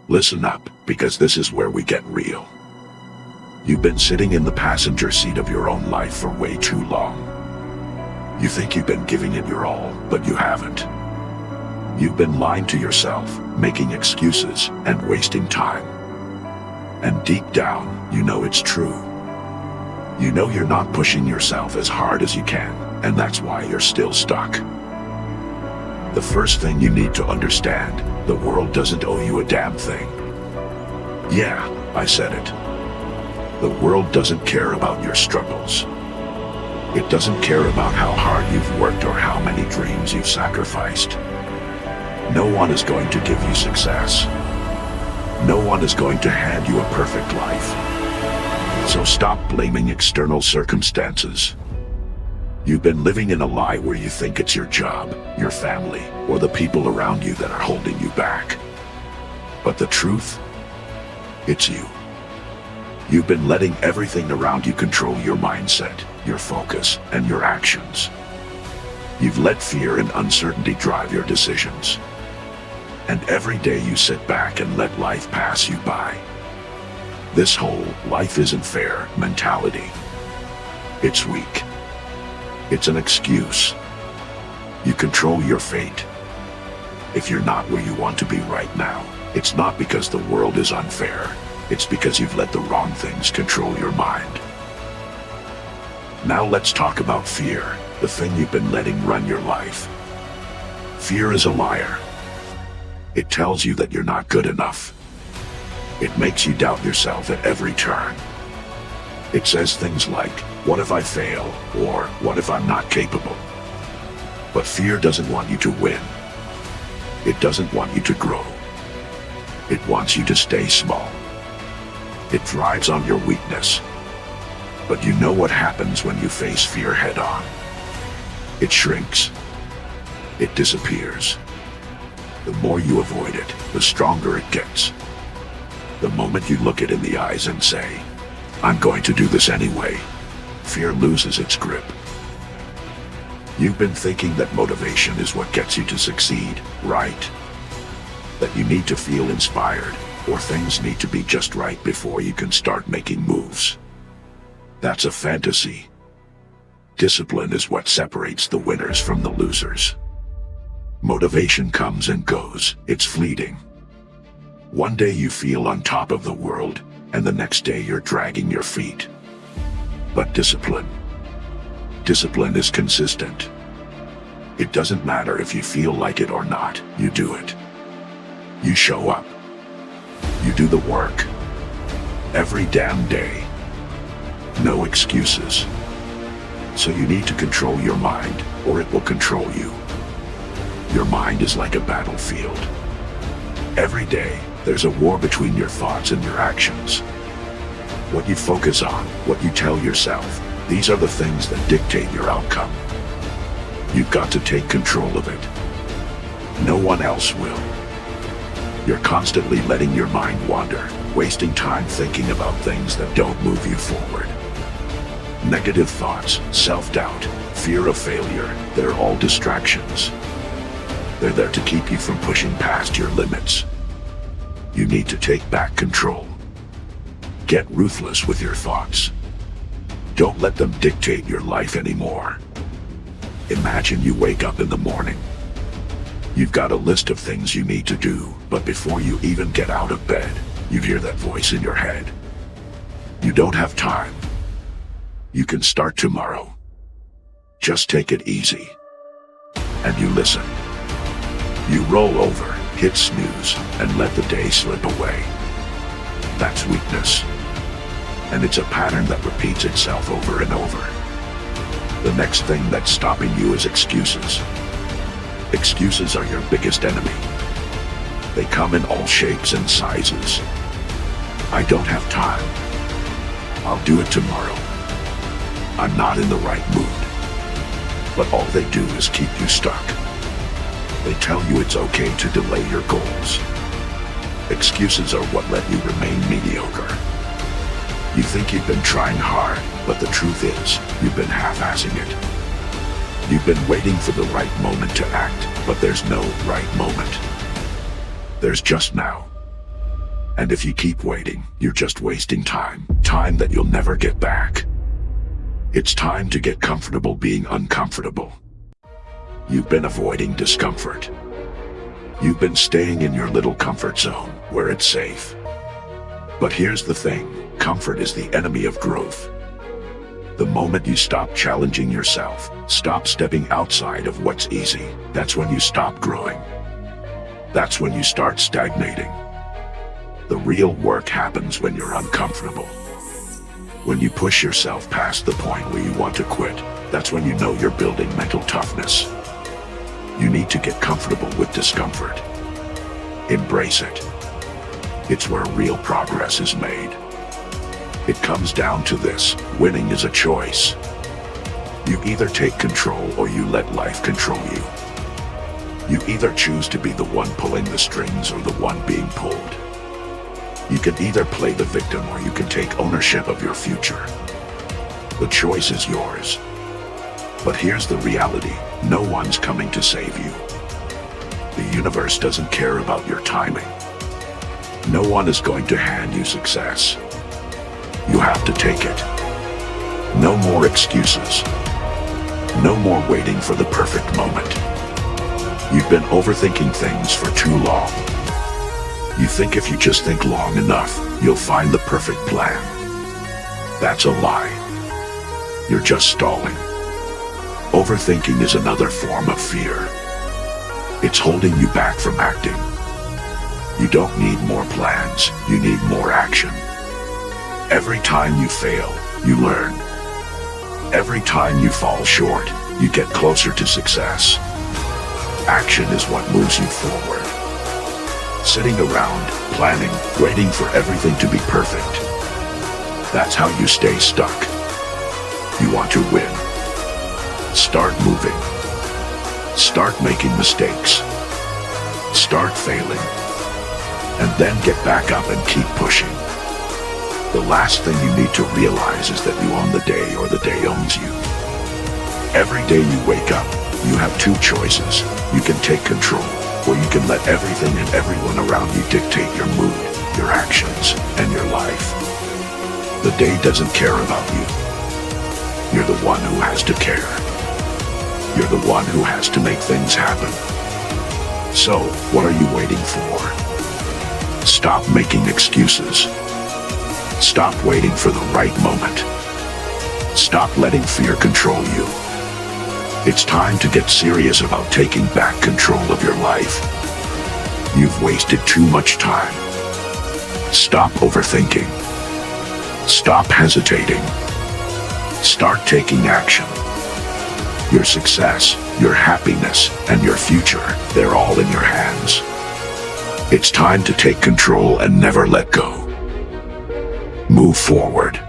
Listen up, because this is where we get real. You've been sitting in the passenger seat of your own life for way too long. You think you've been giving it your all, but you haven't. You've been lying to yourself, making excuses, and wasting time. And deep down, you know it's true. You know you're not pushing yourself as hard as you can, and that's why you're still stuck. The first thing you need to understand, the world doesn't owe you a damn thing. Yeah, I said it. The world doesn't care about your struggles. It doesn't care about how hard you've worked or how many dreams you've sacrificed. No one is going to give you success. No one is going to hand you a perfect life. So stop blaming external circumstances. You've been living in a lie where you think it's your job, your family, or the people around you that are holding you back. But the truth? It's you. You've been letting everything around you control your mindset, your focus, and your actions. You've let fear and uncertainty drive your decisions. And every day you sit back and let life pass you by. This whole life isn't fair mentality. It's weak. It's an excuse. You control your fate. If you're not where you want to be right now, it's not because the world is unfair. It's because you've let the wrong things control your mind. Now let's talk about fear, the thing you've been letting run your life. Fear is a liar. It tells you that you're not good enough. It makes you doubt yourself at every turn. It says things like, what if I fail? Or what if I'm not capable? But fear doesn't want you to win. It doesn't want you to grow. It wants you to stay small. It thrives on your weakness. But you know what happens when you face fear head on. It shrinks. It disappears. The more you avoid it, the stronger it gets. The moment you look it in the eyes and say, I'm going to do this anyway, fear loses its grip. You've been thinking that motivation is what gets you to succeed, right? That you need to feel inspired, or things need to be just right before you can start making moves. That's a fantasy. Discipline is what separates the winners from the losers. Motivation comes and goes, it's fleeting. One day you feel on top of the world, and the next day you're dragging your feet. But discipline is consistent. It doesn't matter if you feel like it or not, you do it. You show up. You do the work. Every damn day. No excuses. So you need to control your mind, or it will control you. Your mind is like a battlefield. Every day, there's a war between your thoughts and your actions. What you focus on, what you tell yourself, these are the things that dictate your outcome. You've got to take control of it. No one else will. You're constantly letting your mind wander, wasting time thinking about things that don't move you forward. Negative thoughts, self-doubt, fear of failure, they're all distractions. They're there to keep you from pushing past your limits. You need to take back control. Get ruthless with your thoughts. Don't let them dictate your life anymore. Imagine you wake up in the morning. You've got a list of things you need to do, but before you even get out of bed, you hear that voice in your head. You don't have time. You can start tomorrow. Just take it easy. And you listen. You roll over, hit snooze, and let the day slip away. That's weakness. And it's a pattern that repeats itself over and over. The next thing that's stopping you is excuses. Excuses are your biggest enemy. They come in all shapes and sizes. I don't have time. I'll do it tomorrow. I'm not in the right mood. But all they do is keep you stuck. They tell you it's okay to delay your goals. Excuses are what let you remain mediocre. You think you've been trying hard, but the truth is, you've been half-assing it. You've been waiting for the right moment to act, but there's no right moment. There's just now. And if you keep waiting, you're just wasting time. Time that you'll never get back. It's time to get comfortable being uncomfortable. You've been avoiding discomfort. You've been staying in your little comfort zone, where it's safe. But here's the thing, comfort is the enemy of growth. The moment you stop challenging yourself, stop stepping outside of what's easy, that's when you stop growing. That's when you start stagnating. The real work happens when you're uncomfortable. When you push yourself past the point where you want to quit, that's when you know you're building mental toughness. You need to get comfortable with discomfort. Embrace it. It's where real progress is made. It comes down to this, winning is a choice. You either take control or you let life control you. You either choose to be the one pulling the strings or the one being pulled. You can either play the victim or you can take ownership of your future. The choice is yours. But here's the reality, no one's coming to save you. The universe doesn't care about your timing. No one is going to hand you success. You have to take it. No more excuses. No more waiting for the perfect moment. You've been overthinking things for too long. You think if you just think long enough, you'll find the perfect plan. That's a lie. You're just stalling. Overthinking is another form of fear. It's holding you back from acting. You don't need more plans, you need more action. Every time you fail, you learn. Every time you fall short, you get closer to success. Action is what moves you forward. Sitting around, planning, waiting for everything to be perfect. That's how you stay stuck. You want to win. Start moving. Start making mistakes. Start failing. And then get back up and keep pushing. The last thing you need to realize is that you own the day or the day owns you. Every day you wake up, you have two choices. You can take control, or you can let everything and everyone around you dictate your mood, your actions, and your life. The day doesn't care about you. You're the one who has to care. You're the one who has to make things happen. So, what are you waiting for? Stop making excuses. Stop waiting for the right moment. Stop letting fear control you. It's time to get serious about taking back control of your life. You've wasted too much time. Stop overthinking. Stop hesitating. Start taking action. Your success, your happiness, and your future, they're all in your hands. It's time to take control and never let go. Move forward.